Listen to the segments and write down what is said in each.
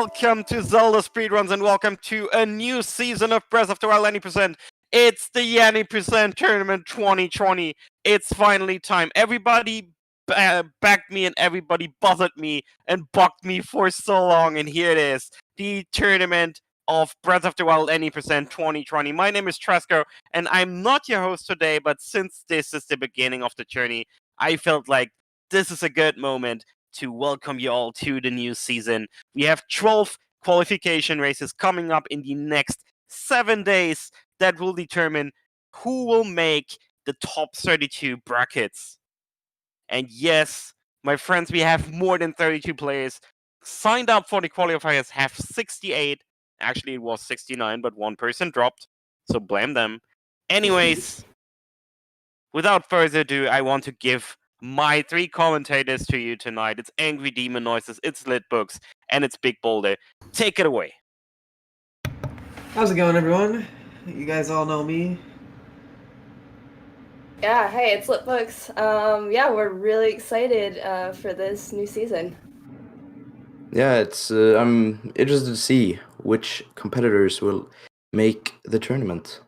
welcome to Zelda Speedruns and welcome to a new season of Breath of the Wild Any Percent. It's the Any Percent Tournament 2020. It's finally time. Everybody backed me and everybody bothered me and bugged me for so long, and here it is. The tournament of Breath of the Wild Any Percent 2020. My name is Tresco, and I'm not your host today, but since this is the beginning of the journey, I felt like this is a good moment to welcome you all to the new season. We have 12 qualification races coming up in the next 7 days that will determine who will make the top 32 brackets. And yes, my friends, we have more than 32 players signed up for the qualifiers, have 68. Actually, it was 69, but one person dropped, so blame them. Anyways, without further ado, I want to give my 3 commentators to you tonight. It's Angry Demon Noises, it's Litbooks, and it's Big Boulder. Take it away. How's it going, everyone? You guys all know me. Yeah, hey, it's Litbooks. Yeah, we're really excited for this new season. Yeah, it's I'm interested to see which competitors will make the tournament.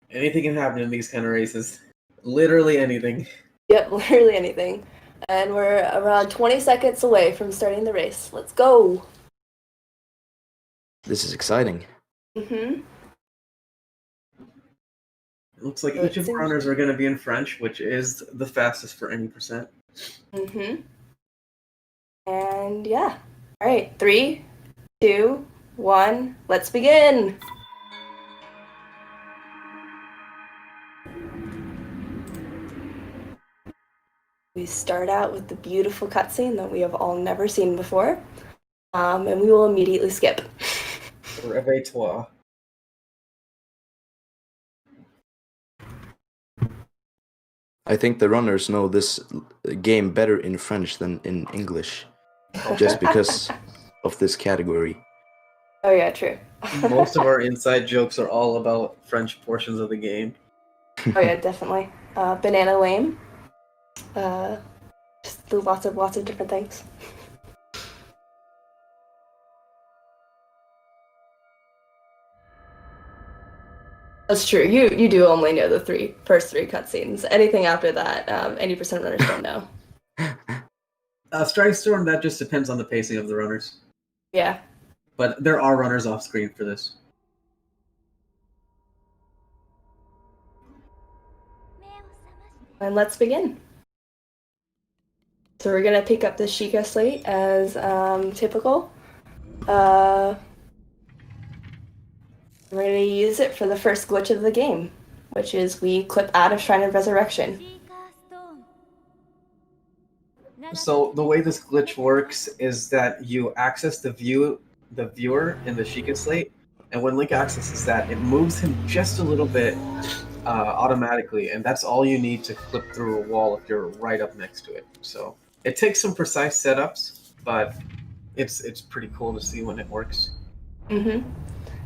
Anything can happen in these kind of races. Literally anything. Yep, literally anything. And we're around 20 seconds away from starting the race. Let's go! This is exciting. Mm-hmm. It looks like each of the runners are going to be in French, which is the fastest for any percent. Mm-hmm. And yeah. Alright, 3, 2, 1, let's begin! We start out with the beautiful cutscene that we have all never seen before, and we will immediately skip. Réveille-toi. I think the runners know this game better in French than in English, just because of this category. Oh yeah, true. Most of our inside jokes are all about French portions of the game. Oh yeah, definitely. Banana lame. Just do lots of different things. That's true. You do only know the first three cutscenes. Anything after that, any percent runners don't know. Strike Storm, that just depends on the pacing of the runners. Yeah. But there are runners off screen for this. And let's begin. So we're gonna pick up the Sheikah slate as typical. We're gonna use it for the first glitch of the game, which is we clip out of Shrine of Resurrection. So the way this glitch works is that you access the viewer in the Sheikah slate, and when Link accesses that, it moves him just a little bit automatically, and that's all you need to clip through a wall if you're right up next to it. So it takes some precise setups, but it's pretty cool to see when it works. Mm-hmm.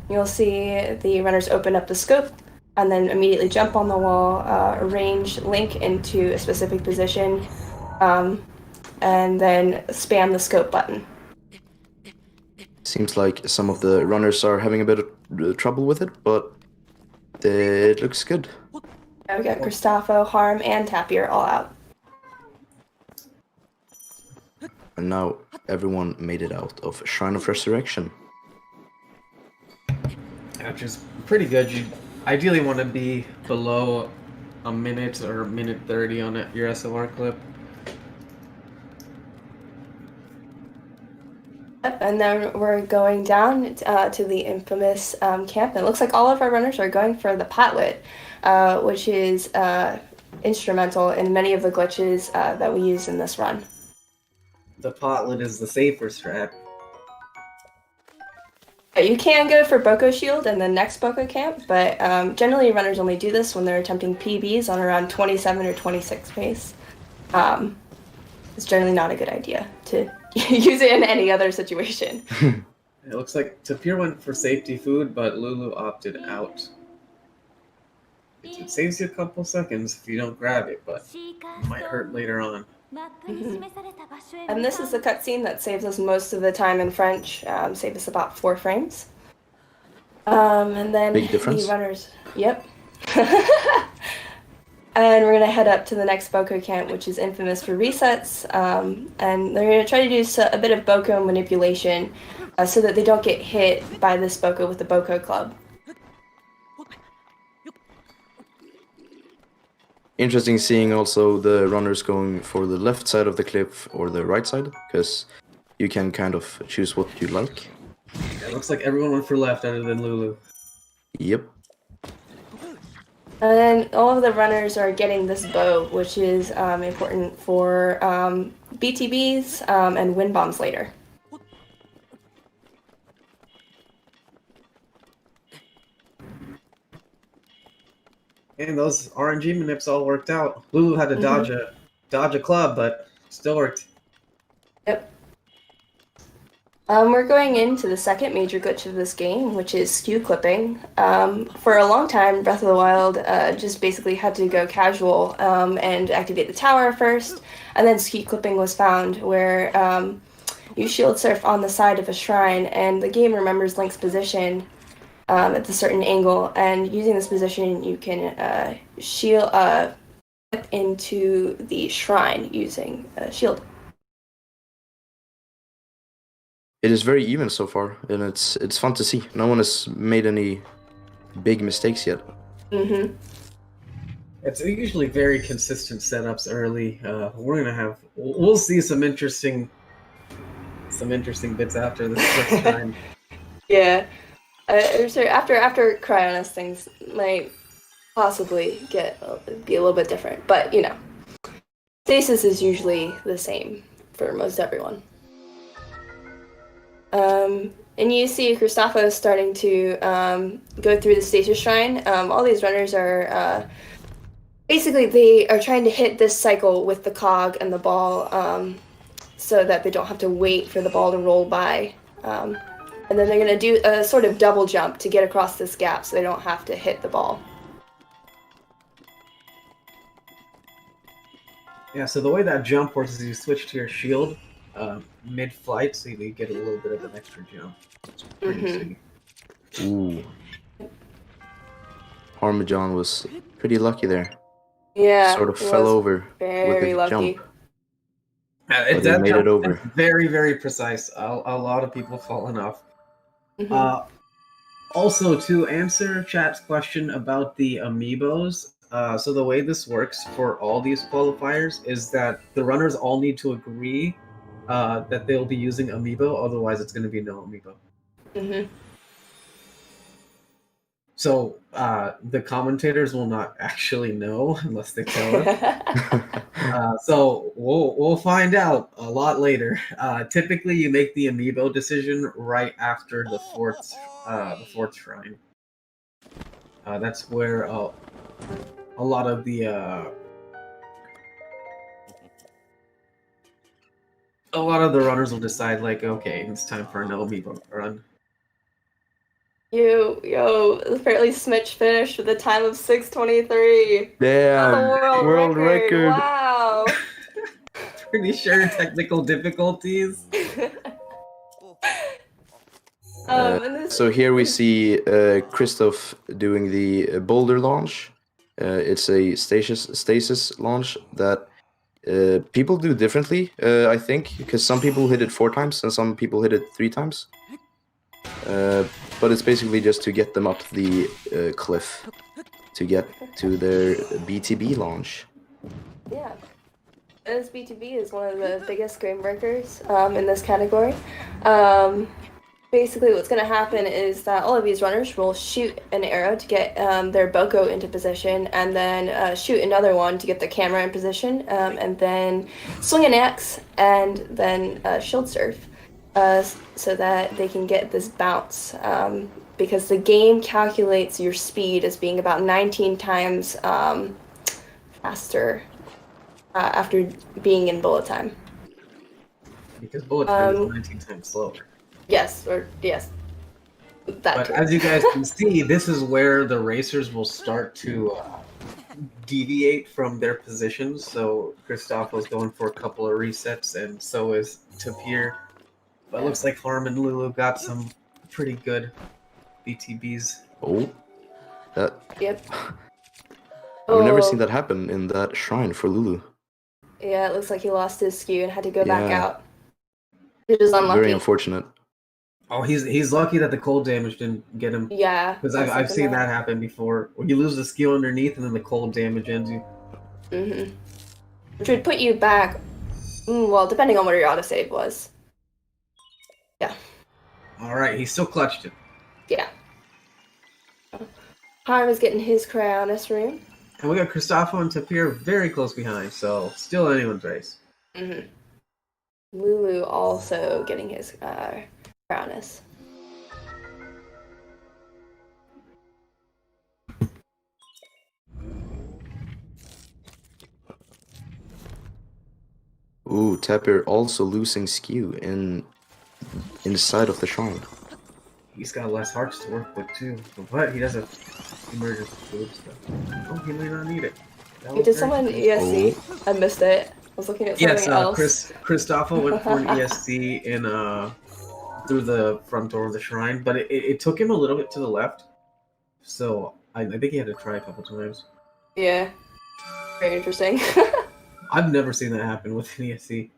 You'll see the runners open up the scope and then immediately jump on the wall, arrange Link into a specific position, and then spam the scope button. Seems like some of the runners are having a bit of trouble with it, but it looks good. We got Christopho, Harm, and Tapir all out. And now everyone made it out of Shrine of Resurrection. Which is pretty good. You ideally want to be below a minute or a minute 30 on your SLR clip. And then we're going down to the infamous camp. And it looks like all of our runners are going for the Patlet, which is instrumental in many of the glitches that we use in this run. The Potlet is the safer strat. You can go for Boko Shield in the next Boko camp, but generally runners only do this when they're attempting PBs on around 27 or 26 pace. It's generally not a good idea to use it in any other situation. It looks like Tapir went for safety food, but Lulu opted out. It saves you a couple seconds if you don't grab it, but it might hurt later on. And this is the cutscene that saves us most of the time in French. Saves us about 4 frames. And then Big difference. the runners. Yep. And we're gonna head up to the next Boko camp, which is infamous for resets. And they're gonna try to do a bit of Boko manipulation, so that they don't get hit by this Boko with the Boko club. Interesting seeing also the runners going for the left side of the cliff or the right side, because you can kind of choose what you like. It looks like everyone went for left other than Lulu. Yep. And then all of the runners are getting this bow, which is important for BTBs and wind bombs later. And those RNG manips all worked out. Lulu had to dodge a club, but still worked. Yep. We're going into the second major glitch of this game, which is Skew Clipping. For a long time, Breath of the Wild just basically had to go casual and activate the tower first, and then Skew Clipping was found, where you shield surf on the side of a shrine, and the game remembers Link's position at a certain angle, and using this position, you can shield into the shrine using a shield. It is very even so far, and it's fun to see. No one has made any big mistakes yet. Mm-hmm. It's usually very consistent setups early. We'll see some interesting bits after this first time. Yeah. So after Cryonic, things might possibly be a little bit different, but you know, stasis is usually the same for most everyone. And you see Christophos starting to go through the stasis shrine. All these runners are basically they are trying to hit this cycle with the cog and the ball, so that they don't have to wait for the ball to roll by. And then they're going to do a sort of double jump to get across this gap so they don't have to hit the ball. Yeah, so the way that jump works is you switch to your shield mid-flight, so you get a little bit of an extra jump. It's pretty sweet. Ooh. Parmesan was pretty lucky there. Yeah. Sort of fell over with Very the lucky. jump. But he made it over. Very, very precise. A lot of people falling off. Mm-hmm. Also, to answer chat's question about the amiibos, so the way this works for all these qualifiers is that the runners all need to agree that they'll be using amiibo, otherwise it's going to be no amiibo. Mm-hmm. So the commentators will not actually know unless they tell us. So we'll find out a lot later. Typically, you make the amiibo decision right after the fourth shrine. That's where a lot of the runners will decide, like, okay, it's time for an amiibo run. Apparently Smitch finished with a time of 6:23. Damn, world record. Wow. Pretty sure technical difficulties. So here we see Christoph doing the boulder launch. It's a stasis launch that people do differently, I think, because some people hit it 4 times and some people hit it 3 times. But it's basically just to get them up the cliff to get to their BTB launch. Yeah. This BTB is one of the biggest game breakers in this category. Basically what's going to happen is that all of these runners will shoot an arrow to get their Boko into position, and then shoot another one to get the camera in position, and then swing an axe, and then shield surf, so that they can get this bounce. Because the game calculates your speed as being about 19 times faster after being in bullet time. Because bullet time is 19 times slower. Yes. That but too. as you guys can see, this is where the racers will start to deviate from their positions. So Kristoff's going for a couple of resets, and so is Tapir. But it looks like Harm and Lulu got some pretty good BTBs. Oh, that. Yep. I've never seen that happen in that shrine for Lulu. Yeah, it looks like he lost his skew and had to go back Yeah. out. Which is unlucky. Very unfortunate. Oh, he's lucky that the cold damage didn't get him. Yeah. Because I've seen that happen before. When you lose the skill underneath and then the cold damage ends you. Mm-hmm. Which would put you back, well, depending on what your autosave was. Yeah. Alright, he still clutched it. Yeah. Harm is getting his Cryonis rune. And we got Kristofo and Tapir very close behind, so still anyone's race. Mm-hmm. Lulu also getting his Cryonis. Ooh, Tapir also losing skew inside of the shrine. He's got less hearts to work with too. But he does have emergency food stuff. Oh, he may not need it. Did someone ESC? I missed it. I was looking at something else. Yes, Kristofo went for an ESC in through the front door of the shrine, but it took him a little bit to the left. So I think he had to try a couple times. Yeah. Very interesting. I've never seen that happen with an ESC.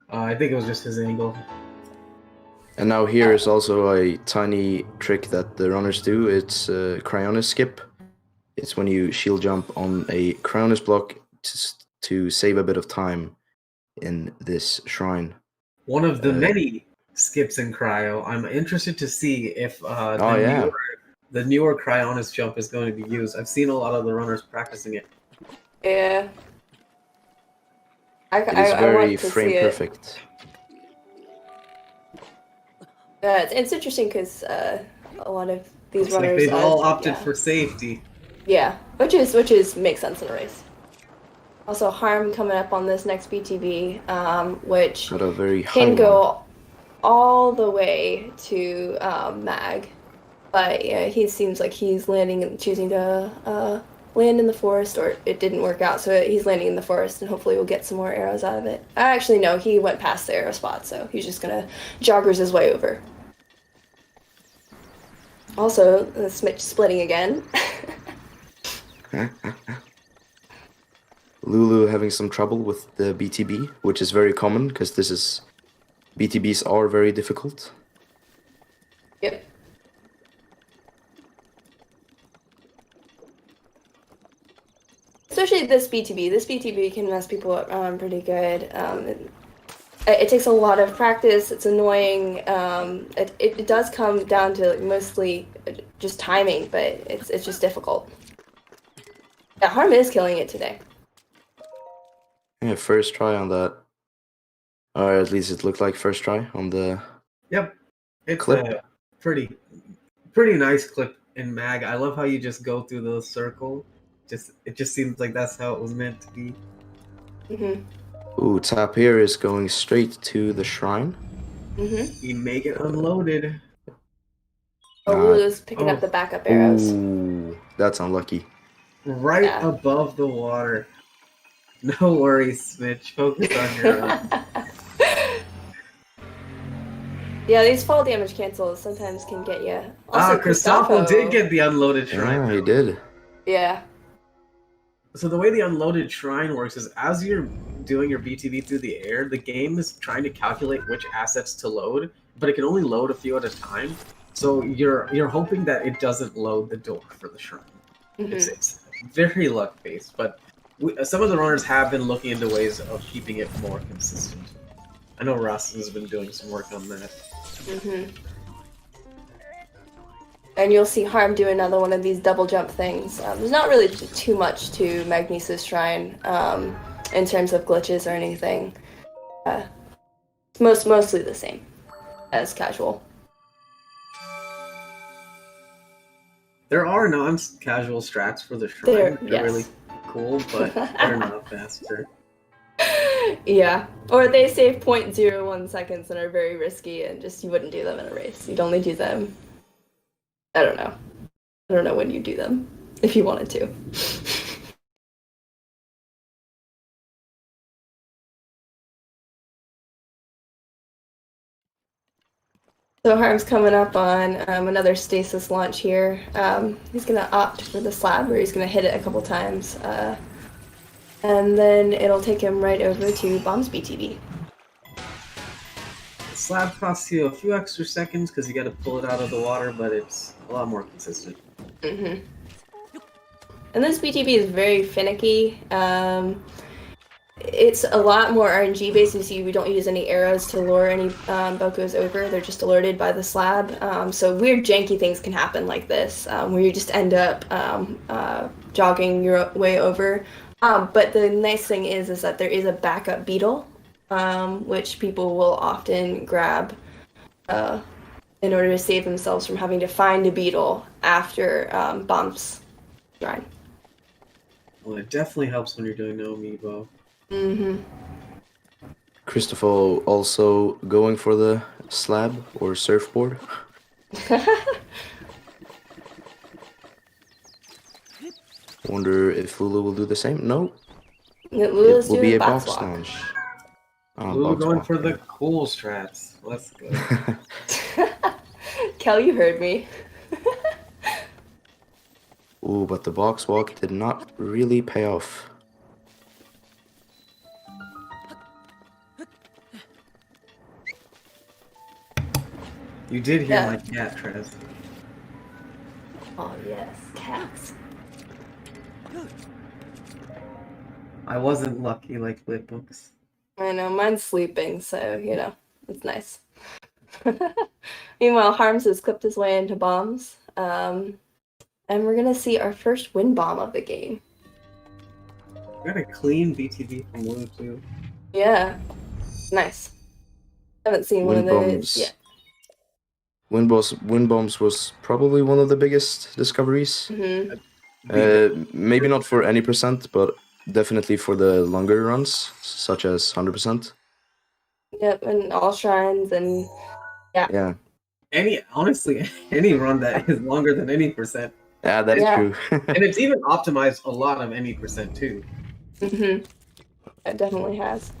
I think it was just his angle. And now here is also a tiny trick that the runners do. It's Cryonic Skip. It's when you shield jump on a Cryonic block to save a bit of time in this shrine. One of the many skips in Cryo. I'm interested to see if the newer Cryonic jump is going to be used. I've seen a lot of the runners practicing it. Yeah. It is very frame perfect. It's interesting because a lot of these runners like they've all opted for safety. Yeah, which is makes sense in a race. Also, Harm coming up on this next BTB, which Got a very can high go one. all the way to Mag, but yeah, he seems like he's landing and choosing to land in the forest, or it didn't work out, so he's landing in the forest, and hopefully we'll get some more arrows out of it. Actually, no, he went past the arrow spot, so he's just gonna joggers his way over. Also, Smitch splitting again. Lulu having some trouble with the BTB, which is very common because BTBs are very difficult. Yep. Especially this BTB. This BTB can mess people up pretty good. It takes a lot of practice. It's annoying. It does come down to mostly just timing, but it's just difficult. Yeah, Harm is killing it today. Yeah, first try on that. Or at least it looked like first try on the Yep. It's clip. a pretty nice clip in Mag. I love how you just go through the circle. It just seems like that's how it was meant to be. Mm-hmm. Ooh, Tapir is going straight to the shrine. Mm-hmm. You make it unloaded. Oh, Lulu's picking up the backup arrows. Ooh, that's unlucky. Right above the water. No worries, Smitch. Focus on your own. Yeah, these fall damage cancels sometimes can get you. Also, Kristofo did get the unloaded shrine. Yeah, he did. Yeah. So the way the unloaded shrine works is as you're doing your BTB through the air, the game is trying to calculate which assets to load, but it can only load a few at a time. So you're hoping that it doesn't load the door for the shrine. Mm-hmm. It's very luck-based, but some of the runners have been looking into ways of keeping it more consistent. I know Russ has been doing some work on that. Mm-hmm. And you'll see Harm do another one of these double jump things. There's not really too much to Magnesis Shrine in terms of glitches or anything. Mostly the same as casual. There are non-casual strats for the shrine. They're yes. really cool, but they're not faster. Yeah, or they save 0.01 seconds and are very risky, and just you wouldn't do them in a race. You'd only do them. I don't know when you do them if you wanted to. So Harm's coming up on another stasis launch here. He's going to opt for the slab where he's going to hit it a couple times. And then it'll take him right over to Bombs BTB. The slab costs you a few extra seconds because you got to pull it out of the water, but it's a lot more consistent. Mm-hmm. And this BTB is very finicky. It's a lot more RNG based. You see, we don't use any arrows to lure any Bokos over. They're just alerted by the slab. So weird janky things can happen like this, where you just end up jogging your way over. But the nice thing is that there is a backup beetle, which people will often grab in order to save themselves from having to find a beetle after Bomb's run. Well, it definitely helps when you're doing no amiibo. Mm-hmm. Christopher also going for the slab or surfboard. Wonder if Lulu will do the same. No, Lulu's it will doing be a box box walk. launch. Lulu Box going walk, for yeah. the cool strats. Let's go. Kel, you heard me. Ooh, but the box walk did not really pay off. You did hear Yeah. my cat, Trez. Oh yes, cats. I wasn't lucky like Flipbooks. I know, mine's sleeping, so, you know, it's nice. Meanwhile, Harms has clipped his way into bombs. And we're gonna see our first win bomb of the game. We got a clean BTV from Lulu too. Yeah. Nice. Haven't seen one of Wind those bombs. yet. Wind bombs was probably one of the biggest discoveries. Mm-hmm. Maybe not for any percent, but definitely for the longer runs, such as 100%. Yep, and all shrines and Yeah, Honestly, any run that is longer than any percent. yeah, that is Yeah. true. And it's even optimized a lot of any percent too. mm-hmm. It definitely has.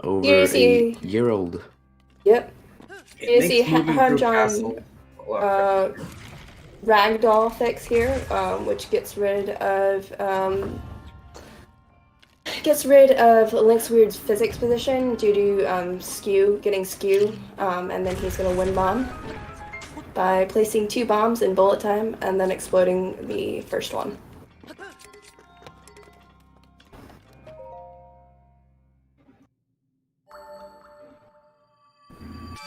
Over You a see- year-old. Yep. It You makes see moving Harm through John castle a lot quicker. ragdoll fix here, which gets rid of Link's weird physics position due to getting skew, and then he's gonna win bomb by placing 2 bombs in bullet time and then exploding the first one.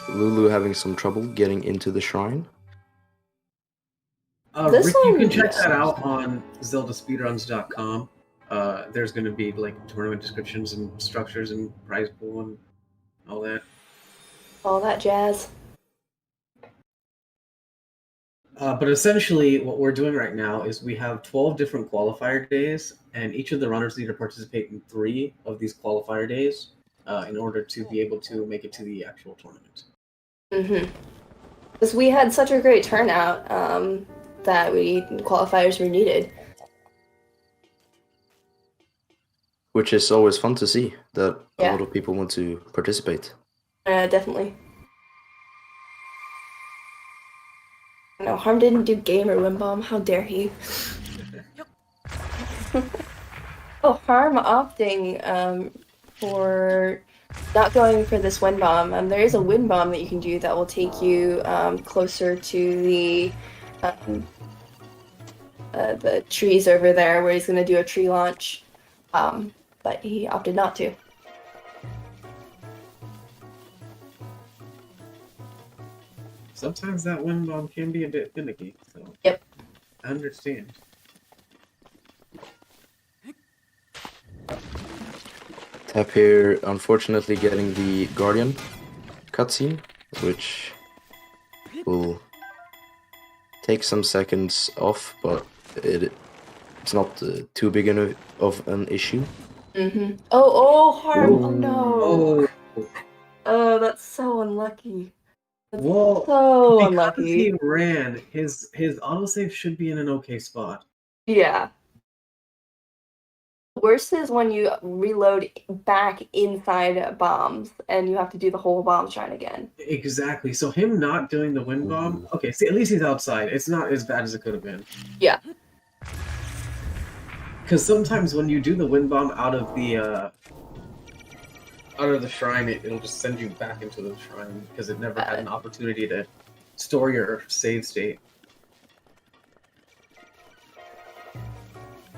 Lulu having some trouble getting into the shrine. This Rick, you one- can check that out on ZeldaSpeedRuns.com. There's going to be like tournament descriptions and structures and prize pool and all that. All that jazz. But essentially, what we're doing right now is we have 12 different qualifier days, and each of the runners need to participate in 3 of these qualifier days in order to be able to make it to the actual tournament. Mm-hmm. Because we had such a great turnout that qualifiers were needed. Which is always fun to see, that a Yeah. lot of people want to participate. Definitely. No, Harm didn't do game or win bomb. How dare he? Oh, Harm opting for not going for this wind bomb. There is a wind bomb that you can do that will take you closer to the trees over there, where he's going to do a tree launch. But he opted not to. Sometimes that wind bomb can be a bit finicky, so Yep. I understand. Tap here, unfortunately getting the Guardian cutscene, which will take some seconds off, but it's not too big of an issue. Mm-hmm. Oh, Harm! Oh no! Oh, Oh, that's so unlucky. well, So because unlucky. he ran, his autosave should be in an okay spot. Yeah. worst is when you reload back inside bombs and you have to do the whole bomb shrine again. Exactly. So him not doing the wind bomb. Okay, see, at least he's outside. It's not as bad as it could have been. Yeah. Because sometimes when you do the wind bomb out of the shrine, it'll just send you back into the shrine because it never had an opportunity to store your save state.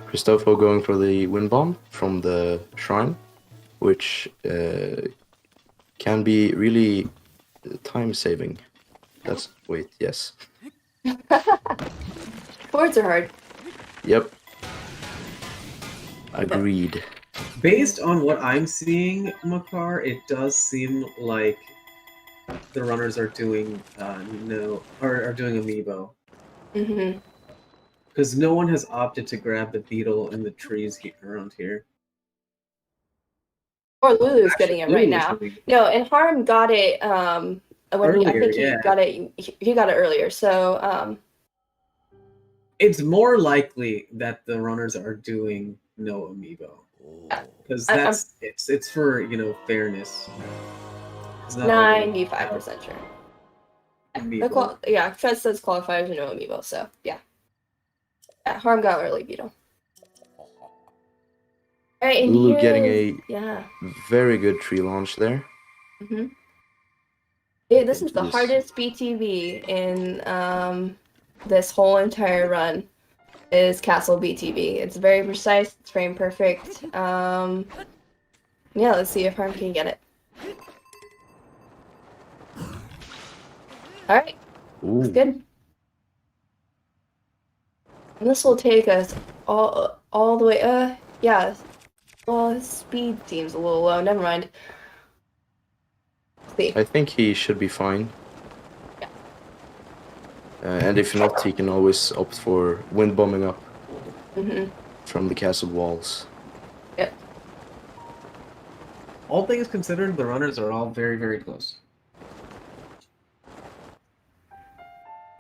Christopho going for the wind bomb from the shrine, which can be really time saving. Yes. Boards are hard. Yep. Agreed. Based on what I'm seeing, Makar, it does seem like the runners are doing are doing amiibo. Mm-hmm. Because no one has opted to grab the beetle in the trees around here. Or Lulu's getting it right now. No, and Harm got it when Earlier, I think he yeah. got it. He got it earlier. So It's more likely that the runners are doing no amiibo. Because it's for fairness. 95% sure. Amiibo. Fred says qualifiers are no amiibo, so yeah. Harm got early beetle. Alright, and Lulu getting a very good tree launch there. Mm-hmm. This is the hardest BTV in this whole entire run. Is Castle BTV. It's very precise. It's frame perfect. Yeah, let's see if Harm can get it. All right, that's good. And this will take us all the way. Yeah. Well, his speed seems a little low. Never mind. Let's see. I think he should be fine. Yeah. And if not, he can always opt for wind bombing up from the castle walls. Yep. All things considered, the runners are all very, very close.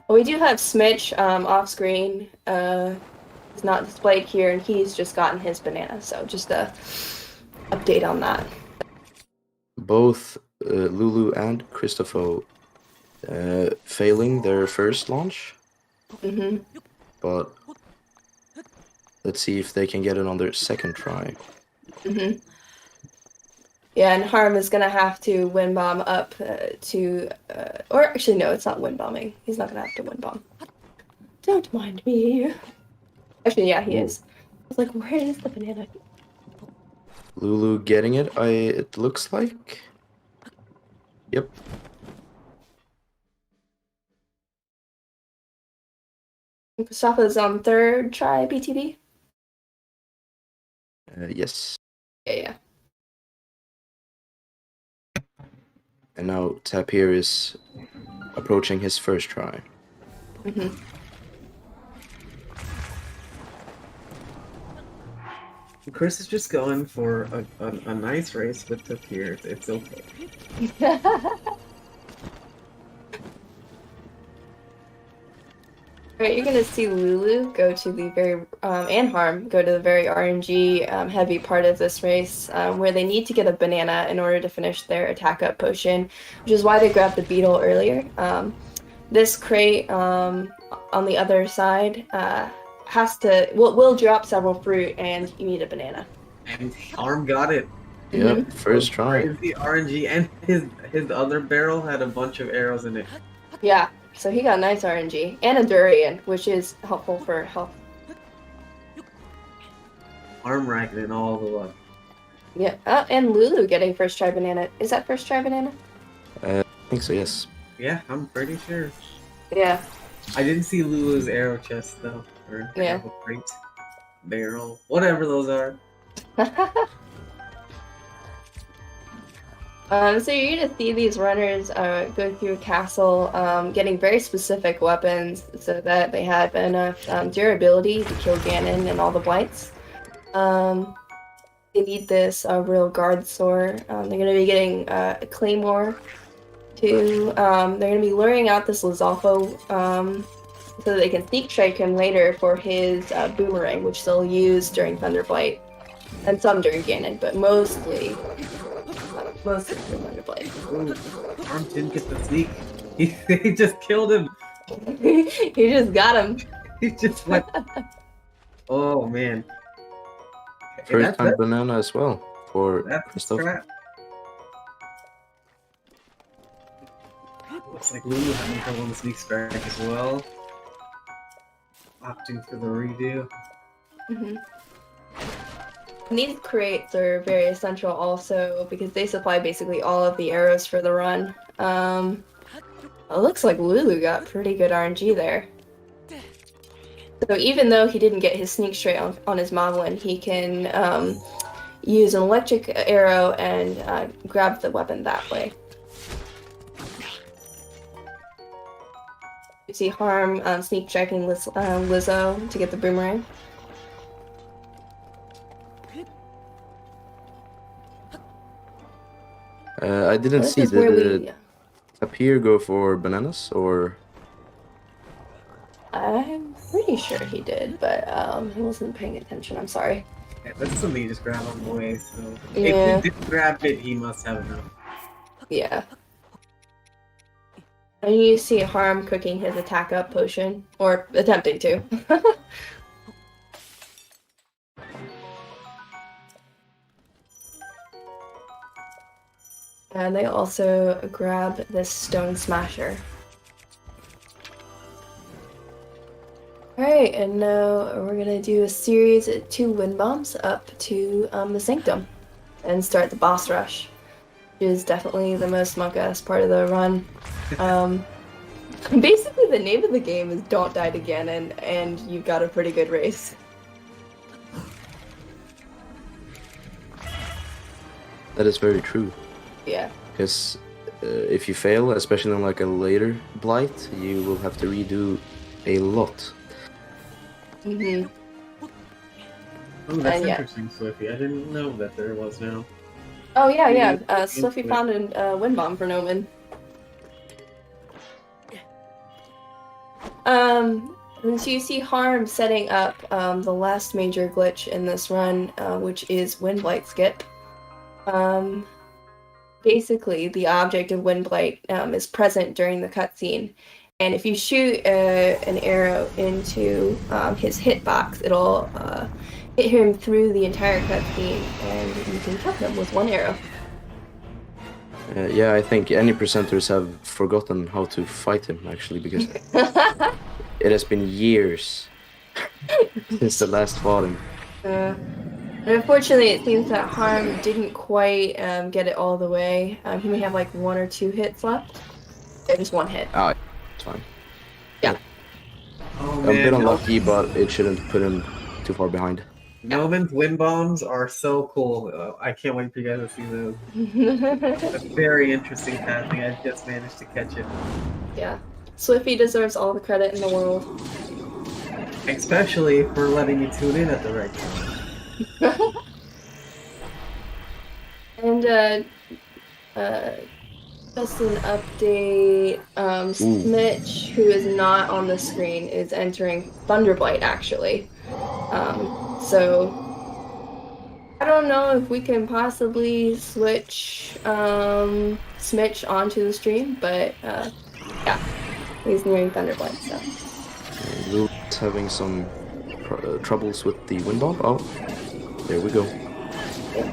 Well, we do have Smitch off screen. It's not displayed here, and he's just gotten his banana. So just a update on that. Both Lulu and Christopho failing their first launch. But let's see if they can get it on their second try. Yeah, and Harm is gonna have to wind bomb up or actually no, it's not wind bombing. He's not gonna have to wind bomb. Don't mind me. Actually, yeah, he is. I was like, where is the banana? Lulu getting it. It looks like. Yep. Mustafa's on third try BTB. Yes. Yeah. And now Tapir is approaching his first try. Chris is just going for a nice race with Tapir. It's okay. Alright, you're gonna see Lulu go to the very and Harm go to the very RNG heavy part of this race, where they need to get a banana in order to finish their attack up potion, which is why they grabbed the beetle earlier. This crate on the other side will drop several fruit, and you need a banana. And Harm got it. Yep, first try. The RNG, and his other barrel had a bunch of arrows in it. Yeah. So he got nice RNG and a durian, which is helpful for health. Arm racking in all the luck. Yeah, and Lulu getting first try banana. Is that first try banana? I think so, yes. Yeah, I'm pretty sure. Yeah. I didn't see Lulu's arrow chest though, or crate, barrel, whatever those are. So you're gonna see these runners go through a castle, getting very specific weapons so that they have enough durability to kill Ganon and all the blights. They need this real guard sword. They're gonna be getting a claymore too. They're gonna be luring out this Lizalfo so that they can sneak strike him later for his boomerang, which they'll use during Thunderblight. and some during Ganon, but mostly through Thunderblade. Ooh, Arm didn't get the sneak. He just killed him. He just got him. He just went. Oh man. Okay, First time banana as well for that's Christoph. scrap. Looks like Lulu having trouble on the sneak strike as well. Opting for the redo. These crates are very essential also because they supply basically all of the arrows for the run. It looks like Lulu got pretty good RNG there. So even though he didn't get his sneak straight on his Moblin, he can use an electric arrow and grab the weapon that way. You see Harm sneak striking Lizzo to get the boomerang. I didn't see the Tapir go for bananas, or I'm pretty sure he did, but he wasn't paying attention. I'm sorry. Yeah, that's something you just grab on the way. So Yeah. if he did grab it, he must have enough. Yeah. And you see Harm cooking his attack up potion, or attempting to. And they also grab this stone smasher. Alright, and now we're gonna do a series of 2 wind bombs up to the sanctum and start the boss rush, which is definitely the most monk-ass part of the run. Basically, the name of the game is Don't Die to Ganon, and you've got a pretty good race. that is very true. Yeah. Because if you fail, especially on like a later blight, you will have to redo a lot. Mm-hmm. Oh, that's yeah. interesting, Swiffy. I didn't know that there was now. Oh, yeah. Sophie found a wind bomb for Noman. And so you see Harm setting up the last major glitch in this run, which is Wind Blight Skip. Basically, the object of Wind Blight is present during the cutscene, and if you shoot an arrow into his hitbox, it'll hit him through the entire cutscene, and you can kill him with 1 arrow. Yeah, I think any presenters have forgotten how to fight him, actually, because it has been years since the last fought him. And unfortunately, it seems that Harm didn't quite get it all the way. He may have like 1 or 2 hits left. Or just 1 hit. Ah, it's fine. Yeah. Oh, A man, bit unlucky, but it shouldn't put him too far behind. Noman's wind bombs are so cool. I can't wait for you guys to see those. It's very interesting passing. I just managed to catch it. Yeah. Swiffy deserves all the credit in the world. Especially for letting me tune in at the right time. And just an update, Smitch, who is not on the screen, is entering Thunderblight actually. So I don't know if we can possibly switch Smitch onto the stream, but yeah, he's nearing Thunderblight, so. Luke's having some troubles with the wind bomb. Oh, there we go. Yeah.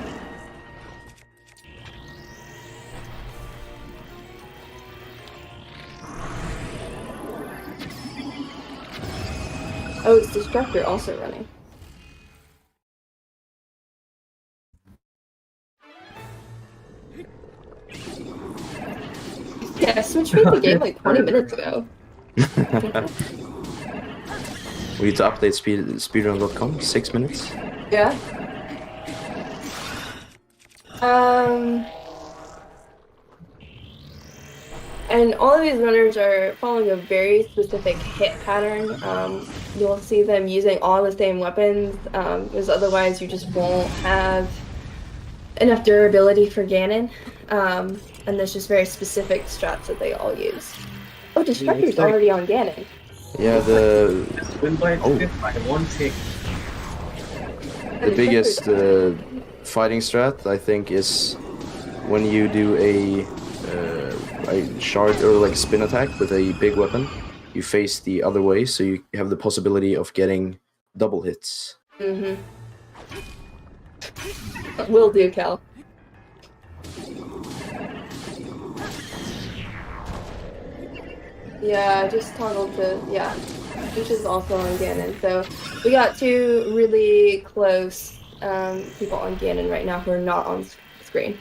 Oh, it's Destructor also running. Yeah, Switch made the game like 20 minutes ago. We need to update speedrun.com, 6 minutes. Yeah. And all of these runners are following a very specific hit pattern. You'll see them using all the same weapons, because otherwise you just won't have enough durability for Ganon. And there's just very specific strats that they all use. Oh, Destructor's already on Ganon. Yeah, the... Wind Blight hit by 1 tick. The biggest fighting strat, I think, is when you do a shard or like spin attack with a big weapon, you face the other way, so you have the possibility of getting double hits. Mm-hmm. Will do, Cal. Yeah, I just toggled the, yeah, which is also on Ganon. So we got two really close people on Ganon right now who are not on screen.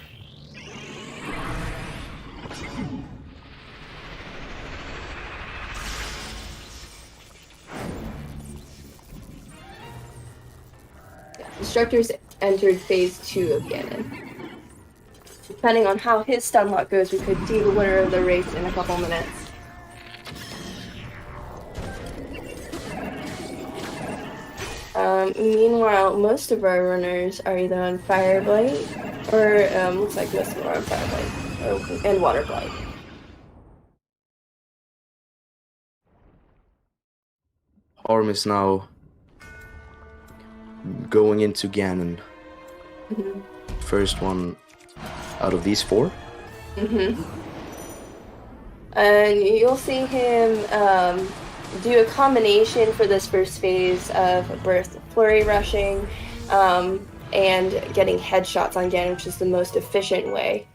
Yeah, Instructors entered phase 2 of Ganon. Depending on how his stun lock goes, we could see the winner of the race in a couple minutes. Meanwhile, most of our runners are either on Fireblight, or looks like most of them are on Fireblight, and Waterblight. Arm is now going into Ganon. Mm-hmm. First one out of these 4. Mm-hmm. And you'll see him do a combination for this first phase of burst flurry rushing and getting headshots on Ganon, which is the most efficient way.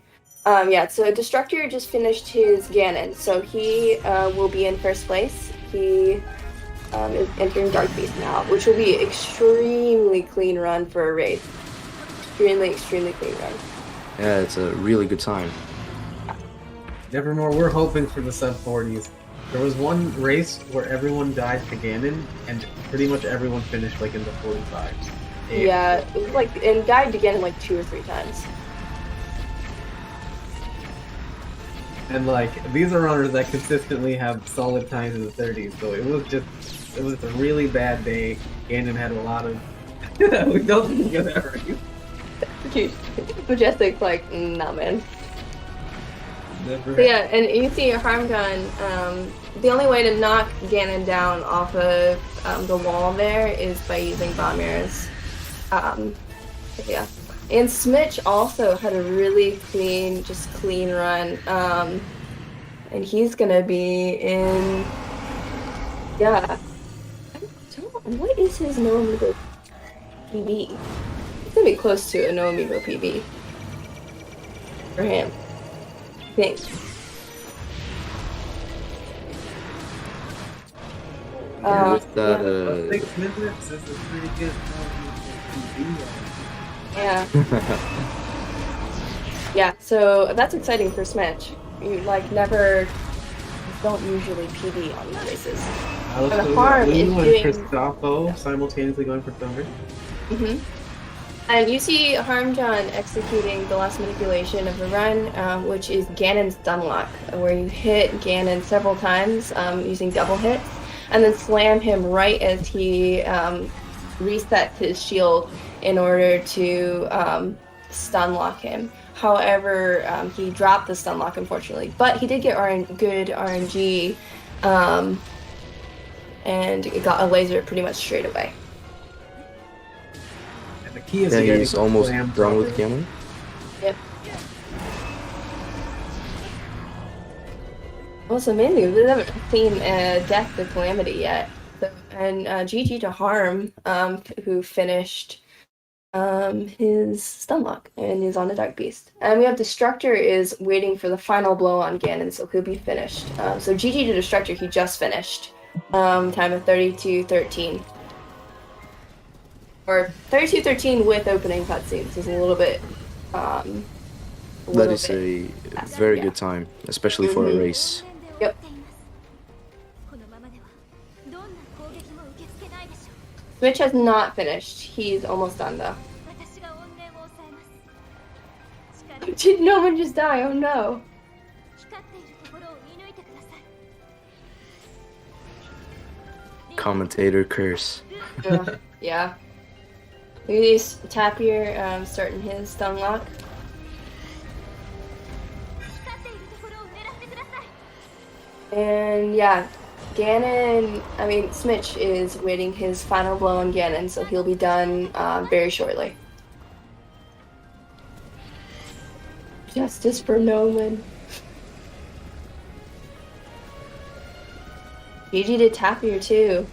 Yeah, so Destructor just finished his Ganon, so he will be in first place. He is entering Dark Beast now, which will be extremely clean run for a race. Extremely clean run. Yeah, it's a really good time. Nevermore, we're hoping for the sub-40s. There was one race where everyone died to Ganon, and pretty much everyone finished like in the 45s. Yeah, it was like, and died again like 2 or 3 times. And like, these are runners that consistently have solid times in the 30s, so it was a really bad day. Ganon had a lot of... we don't get that right. Majestic's like, nah, man. Never. So yeah, and you see a harm gun. The only way to knock Ganon down off of the wall there is by using bomb mirrors. Yeah, and Smitch also had a really clean run. And he's gonna be in. Yeah, what is his no amiibo PB? It's gonna be close to a no amiibo PB for him. Thanks. With that, 6 minutes is a pretty good Yeah. Yeah, so that's exciting for Smash. You don't usually PB on these races. Also, And Harm is doing... Christopho simultaneously going for Thunder. Mm-hmm. And you see Harmjon executing the last manipulation of the run, which is Ganon's stun lock, where you hit Ganon several times using double hits, and then slam him right as he resets his shield in order to stun lock him. However, he dropped the stun lock, unfortunately, but he did get good RNG and got a laser pretty much straight away. The key is he's almost done with Ganon. Yep. Also, mainly, we haven't seen Death to Calamity yet. So, and GG to Harm, who finished his stun lock and is on the Dark Beast. And we have Destructor is waiting for the final blow on Ganon, so he'll be finished. So GG to Destructor, he just finished. Time of 32:13. Or 32:13 with opening cutscenes is a little bit. That is a very good time, especially for a race. Yep. Switch has not finished. He's almost done though. Did no one just die? Oh no. Commentator curse. Yeah. Please tap here, starting his stun lock. And yeah, Smitch is waiting his final blow on Ganon, so he'll be done very shortly. Justice for Nolan. GG to Tapir too.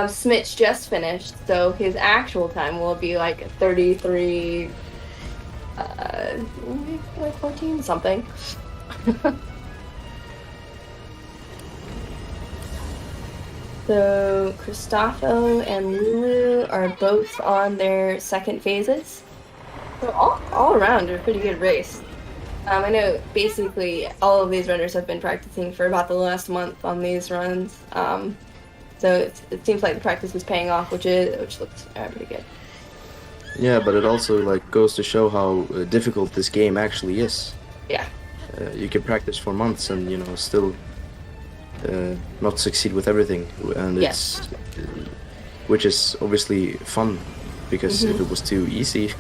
Smitch just finished, so his actual time will be like 33, like 14 something. So Christopho and Lulu are both on their second phases. So all around a pretty good race. I know basically all of these runners have been practicing for about the last month on these runs. So it seems like the practice is paying off, which looks pretty good. Yeah, but it also like goes to show how difficult this game actually is. Yeah. You can practice for months and still not succeed with everything, and Yes. which is obviously fun, because if it was too easy,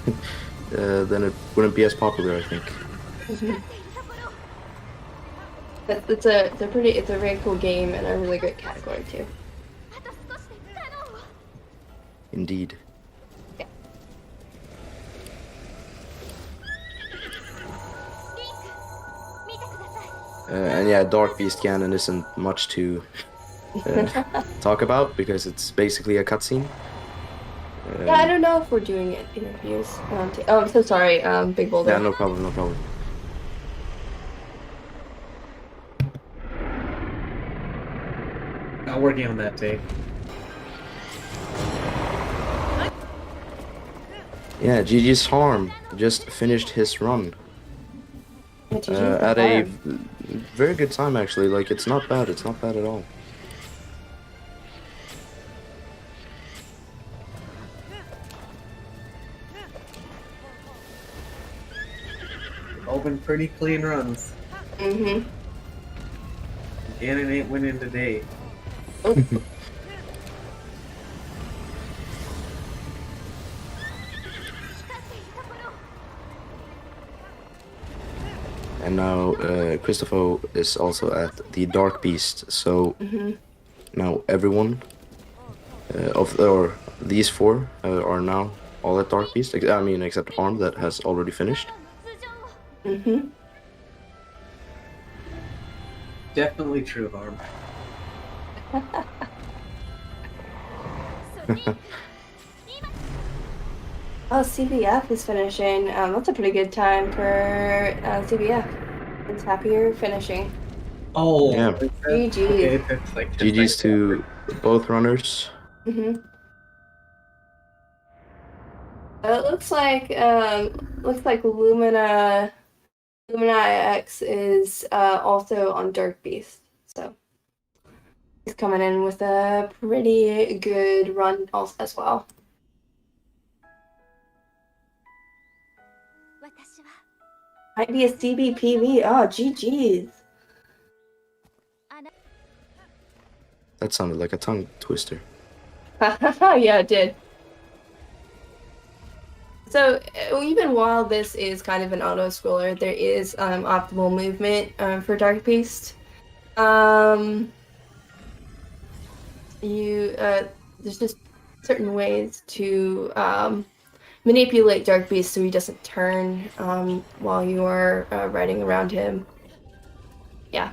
then it wouldn't be as popular, I think. It's a very cool game and a really great category too. Indeed. Yeah. And yeah, Dark Beast Ganon isn't much to talk about, because it's basically a cutscene. Yeah, I don't know if we're doing it interviews. Oh, I'm so sorry, Big Boulder. Yeah, no problem, no problem. Not working on that, Dave. Yeah, GG's Harm just finished his run. At a very good time, actually. Like, it's not bad at all. All been pretty clean runs. Mm-hmm. Ganon ain't winning today. And now Christopher is also at the Dark Beast, so now everyone these four are now all at Dark Beast. I mean, except Harm, that has already finished. Definitely true, Harm. Oh, CBF is finishing. That's a pretty good time for CBF. It's happier finishing. Oh, Yeah. GG. Okay, that's like GG's to both runners. It looks like Lumina X is also on Dark Beast, so he's coming in with a pretty good run also as well. Might be a CBPV. Oh, GG's. That sounded like a tongue twister. Yeah, it did. So even while this is kind of an auto scroller, there is optimal movement for Dark Beast. There's just certain ways to manipulate Dark Beast so he doesn't turn while you are riding around him. Yeah.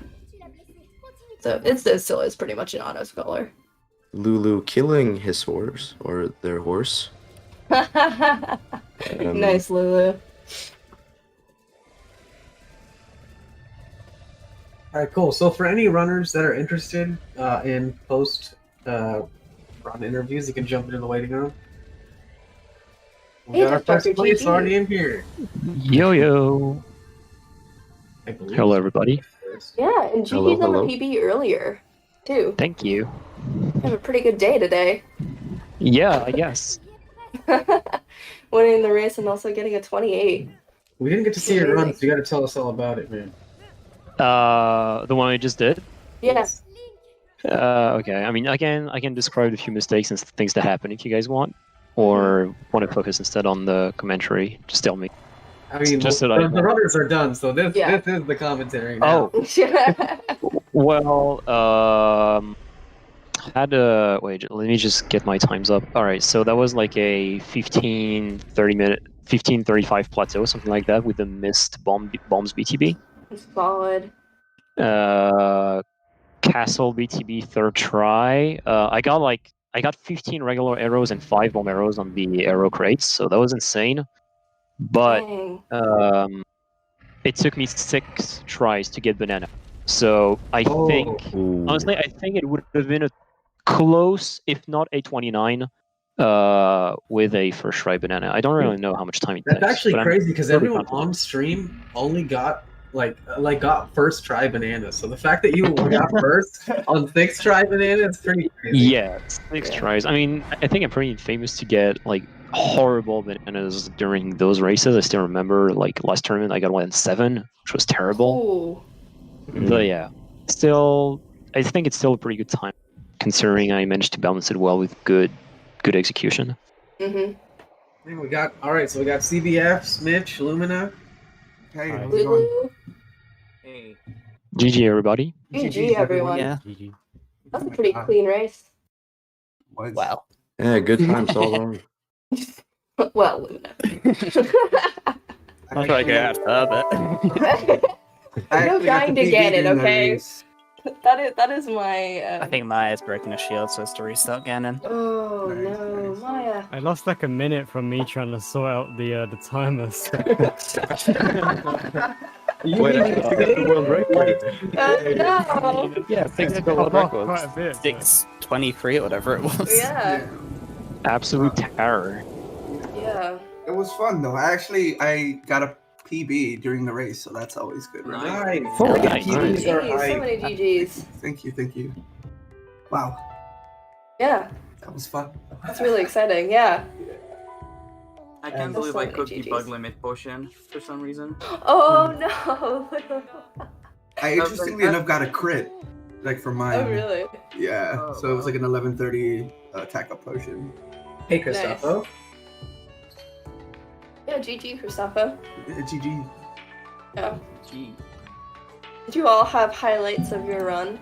So it still is pretty much an auto scroller. Lulu killing his horse, or their horse. Nice, Lulu. Alright, cool. So for any runners that are interested in post run interviews, you can jump into the waiting room. We got our first place already in here. Yo. Hello, everybody. Yeah, and GG's on the PB earlier, too. Thank you. You have a pretty good day today. Yeah, I guess. Winning the race and also getting a 28. We didn't get to see your run, so you gotta tell us all about it, man. The one I just did? Yes. Okay, I mean, I can describe a few mistakes and things that happen if you guys want. Or want to focus instead on the commentary, just tell me. I mean, just the runners are done, so this is the commentary now. Oh. Well, wait, let me just get my times up. All right, so that was like a 15:35 plateau, something like that, with the missed bombs BTB. Solid. Castle BTB third try. I got 15 regular arrows and 5 bomb arrows on the arrow crates, so that was insane. But Dang. it took me 6 tries to get banana. So I think, honestly, I think it would have been a close, if not a 29, with a first try banana. I don't really know how much time it takes. That's actually but crazy because really everyone confident. on stream only got got first try bananas. So the fact that you got first on 6th try banana is pretty crazy. Yeah, 6 tries. I mean, I think I'm pretty famous to get like horrible bananas during those races. I still remember like last tournament I got 1 in 7, which was terrible. Ooh. But yeah, still, I think it's still a pretty good time considering I managed to balance it well with good execution. Mhm. Man, we got So we got CBF, Smitch, Lumina. Hey, Alright. how's it going? Lulu. Hey. GG everybody. GG, everyone. Yeah. GG. That's a pretty clean race. Wow. Yeah, good times all around. Well, Luna. I'll try to get after that, but No dying to get it, okay? That is my. I think Maya's broken a shield, so it's to restart Ganon. Oh Nice, no, nice. Maya. I lost like a minute from me trying to sort out the timers. Wait, I got the world record. No. Yeah, things I got world got quite a records. bit. 6:23 or whatever it was. Yeah. Absolute terror. Yeah. It was fun though. I got a PB during the race, so that's always good. Right? Nice. Oh, Nice. nice. GGs are GGs, so hype. many GGs. Thank you. Wow, Yeah, that was fun. that's really exciting. Yeah. I can't That's believe so I many cooked the GGs. bug limit potion for some reason. Oh no. I interestingly enough got a crit, like for mine. Oh really? Yeah. Oh, So it was like an 1130 attack up potion. Hey, Christopho. Yeah, GG, Christopho. GG. Yeah. Gee. Did you all have highlights of your run?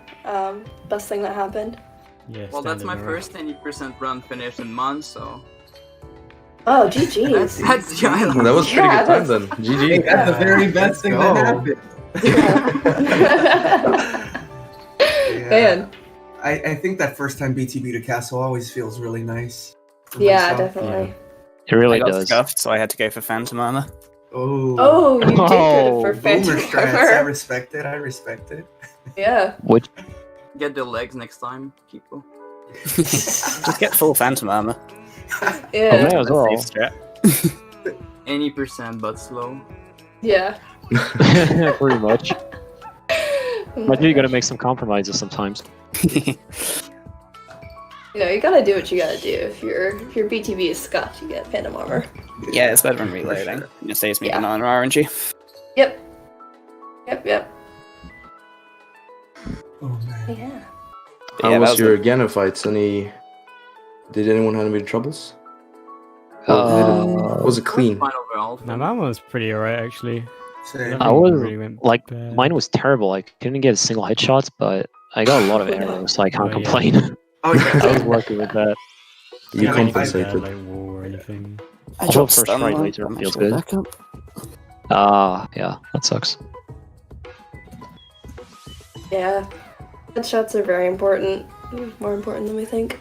Best thing that happened? Yeah, Well, that's my standard error. first 90% run finished in months, so Oh, GG's. that's the highlight. That was pretty Yeah, good time then. Hey, GG. that's the very best thing that happened. Yeah. Man. I think that first time BTB to castle always feels really nice. for Yeah, myself. definitely. It really I got does. scuffed, so I had to go for Phantom Armor. Oh. Oh, you did Oh, good for Phantom Boomer strats. I Armor. respect it. Yeah. What? Get the legs next time, people. Just get full Phantom Armor. Yeah. Oh, as well. Safe strat. Any percent, but slow. Yeah. Pretty much. But you gotta make some compromises sometimes. You know, you gotta do what you gotta do. If your BTB is scuffed, you get Phantom Armor. Yeah, it's better than reloading. sure. It saves me Yeah. banana RNG. Yep. Oh man. Yeah. How Yeah, that was was your Gano fights? Did anyone have any troubles? Was it clean? Fine overall. No, mine was pretty alright actually. Same. I was went like bad. mine was terrible. I couldn't get a single headshot, but I got a lot of arrows, so I can't Oh, yeah. complain. Oh yeah. I was lucky with that. You Yeah, I didn't get compensated. like wall or anything. I Although dropped first stun try one, later I'm feels actually good. back up. Yeah, that sucks. Yeah. Headshots are very important. More important than we think.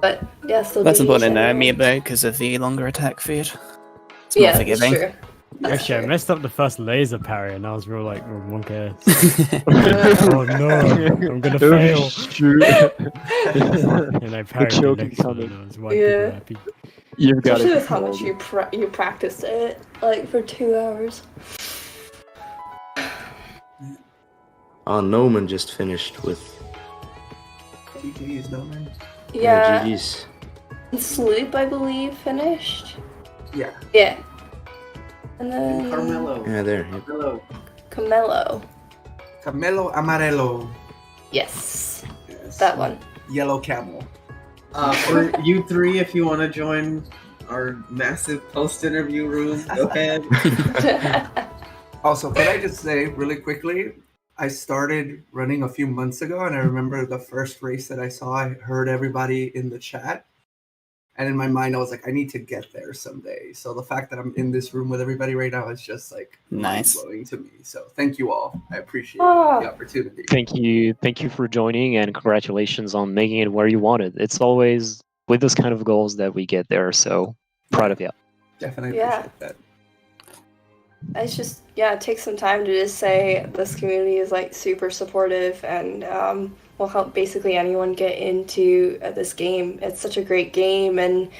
But yeah, still. That's GGs important in anyway. me though, because of the longer attack feed. It's Yeah, more that's forgiving. true. That's Actually, I true. messed up the first laser parry, and I was real like, oh, one cares. Oh no, I'm gonna fail. Shoot. And I parried the choking next one, coming. and I was white Yeah. people happy. You've got Especially it. with how much you practiced it, like for 2 hours. Noman just finished with GG's, no man. Yeah. GG's. Sloop, I believe, finished. Yeah. Yeah. And then Carmelo. Yeah, there. Yep. Carmelo. Camelo. Camelo Amarelo. Yes, Yes. that one. Yellow camel. For you three, if you want to join our massive post-interview room, go ahead. Also, can I just say really quickly, I started running a few months ago, and I remember the first race that I saw, I heard everybody in the chat. And in my mind, I was like, I need to get there someday. So the fact that I'm in this room with everybody right now is just like Nice. mind-blowing to me. So thank you all. I appreciate Oh. the opportunity. Thank you for joining, and congratulations on making it where you wanted. It's always with those kind of goals that we get there. So proud of you. Definitely Yeah. appreciate that. It's just, take some time to just say this community is like super supportive and will help basically anyone get into this game. It's such a great game, and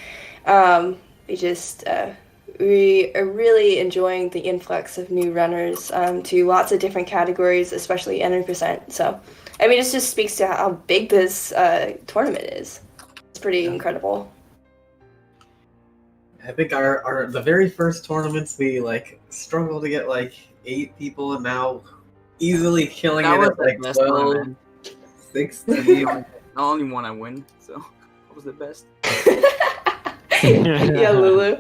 we are really enjoying the influx of new runners to lots of different categories, especially 100%. So, I mean, it just speaks to how big this tournament is. It's pretty incredible. I think the very first tournaments we like struggled to get like 8 people, and now easily killing That it was at the like best 12, tournament. 16. The only one I win, so that was the best. Yeah, Lulu.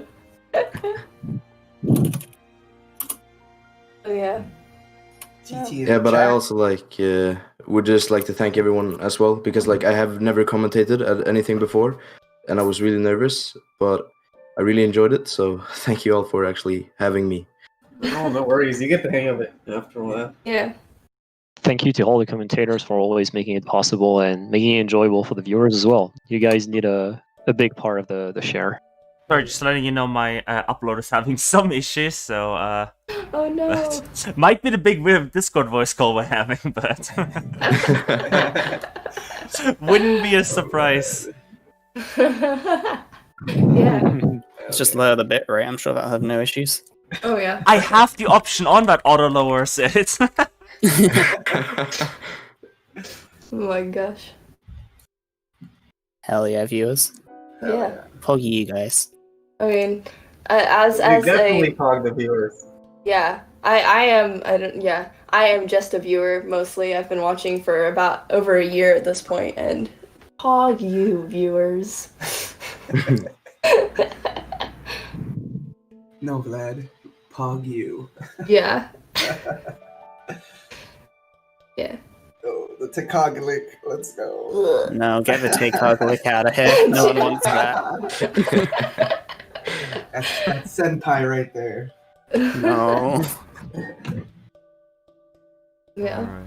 Oh, yeah. Yeah, but I also would just like to thank everyone as well, because like I have never commentated at anything before, and I was really nervous, but I really enjoyed it. So thank you all for actually having me. Oh, no worries. You get the hang of it after a while. Yeah. Thank you to all the commentators for always making it possible and making it enjoyable for the viewers as well. You guys need a big part of the share. Sorry, just letting you know my upload is having some issues, so Oh no. might be the big Discord voice call we're having, but wouldn't be a surprise. Yeah. Just lower the bit rate. I'm sure that'll have no issues. Oh yeah. I have the option on that auto lowers it. Oh my gosh. Hell yeah, viewers. Yeah. Poggy you guys. I mean, as We a definitely hog the viewers. yeah, I am just a viewer mostly. I've been watching for about over a year at this point, and hog you viewers. No, Vlad. Pog you. Yeah. Yeah. Oh, the Tekoglik. Let's go. No, get the Tekoglik out of here. No one wants that. That's senpai right there. No. Yeah. Alright.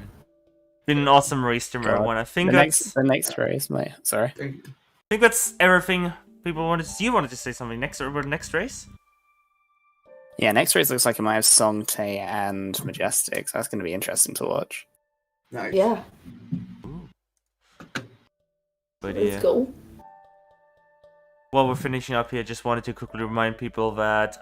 Been an awesome race to everyone. I think the next race, mate. Sorry. I think that's everything people wanted to see. You wanted to say something next about the next race? Yeah, next race looks like it might have Song Tae and Majestic, so that's going to be interesting to watch. Nice. Yeah. But Let's yeah. go. While we're finishing up here, just wanted to quickly remind people that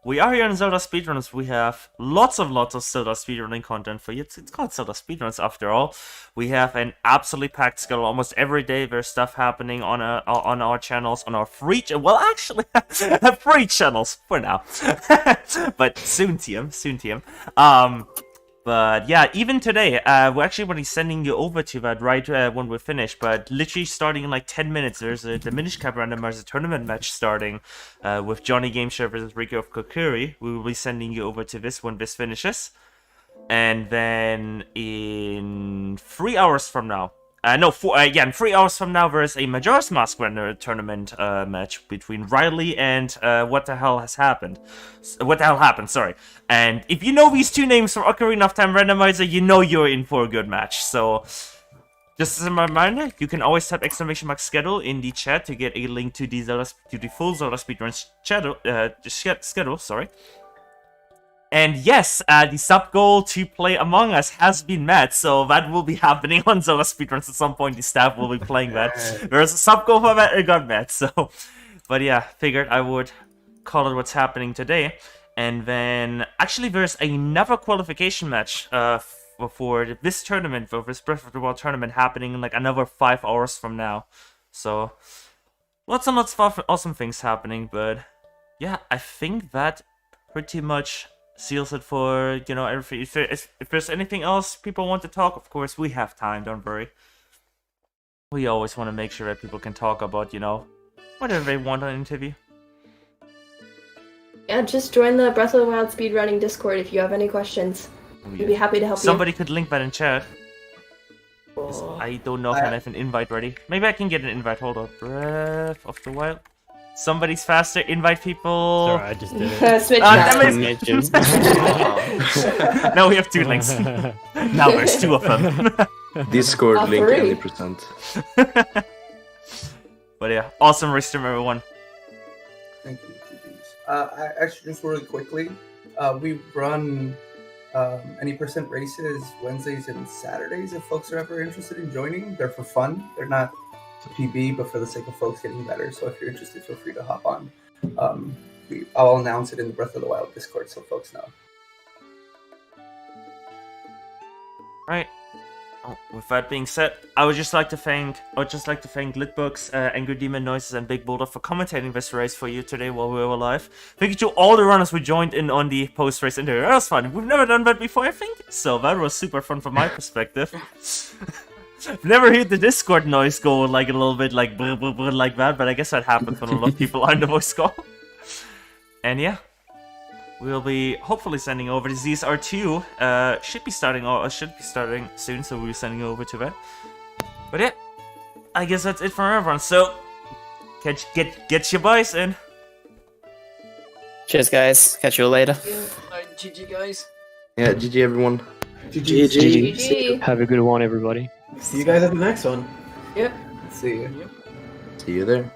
we are here on Zelda Speedruns. We have lots of Zelda speedrunning content for you. It's called Zelda Speedruns after all. We have an absolutely packed schedule. Almost every day there's stuff happening on our channels, on our free free channels for now. But soon TM. But yeah, even today, we're actually going to be sending you over to that right when we're finished. But literally starting in like 10 minutes, there's a Diminished Cap Randomizer tournament match starting with Johnny Gameshare versus Rico of Kokiri. We will be sending you over to this when this finishes. And then in 3 hours from now, in 3 hours from now, there's a Majora's Mask tournament match between Riley and What the Hell Happened, sorry. And if you know these two names from Ocarina of Time Randomizer, you know you're in for a good match. So, just as a reminder, you can always type !schedule in the chat to get a link to the full Zelda Speedruns schedule, sorry. And yes, the sub goal to play Among Us has been met, so that will be happening on Zelda Speedruns at some point. The staff will be playing that. There's a sub goal for that, it got met, so... But yeah, figured I would call it what's happening today. And then, actually there's another qualification match for this tournament, for this Breath of the Wild tournament happening in like another 5 hours from now. So, lots and lots of awesome things happening, but yeah, I think that pretty much seals it for, everything. If there's anything else people want to talk, of course, we have time, don't worry. We always want to make sure that people can talk about, whatever they want on an interview. Yeah, just join the Breath of the Wild speedrunning Discord if you have any questions. We'd be happy to help Somebody could link that in chat. you. I don't know if I have an invite ready. Maybe I can get an invite. Hold on. Breath of the Wild. Somebody's faster. Invite people. Sorry, I just did it. Switch Damn it. Now we have 2 links. Now there's 2 of them. Discord link 3. any percent. But yeah, awesome race stream, everyone. Thank you, GGs. Actually, just really quickly, we run any percent races Wednesdays and Saturdays if folks are ever interested in joining. They're for fun. They're not to PB, but for the sake of folks getting better. So if you're interested, feel free to hop on. I'll announce it in the Breath of the Wild Discord so folks know. Right. Oh, with that being said, I would just like to thank Litbooks, Angry Demon Noises, and Big Boulder for commentating this race for you today while we were live. Thank you to all the runners who joined in on the post-race interview. That was fun. We've never done that before, I think. So that was super fun from my perspective. I've never heard the Discord noise go like a little bit like blah, blah, blah, like that, but I guess that happens when a lot of people are in the voice call. And yeah. We'll be hopefully sending over to ZSR2. Should be starting soon, so we'll be sending over to that. But yeah, I guess that's it from everyone. So, get your buys in. Cheers, guys. Catch you all later. GG, guys. Yeah, GG everyone. GG. Have a good one, everybody. See you guys at the next one. Yep. See you. See you there.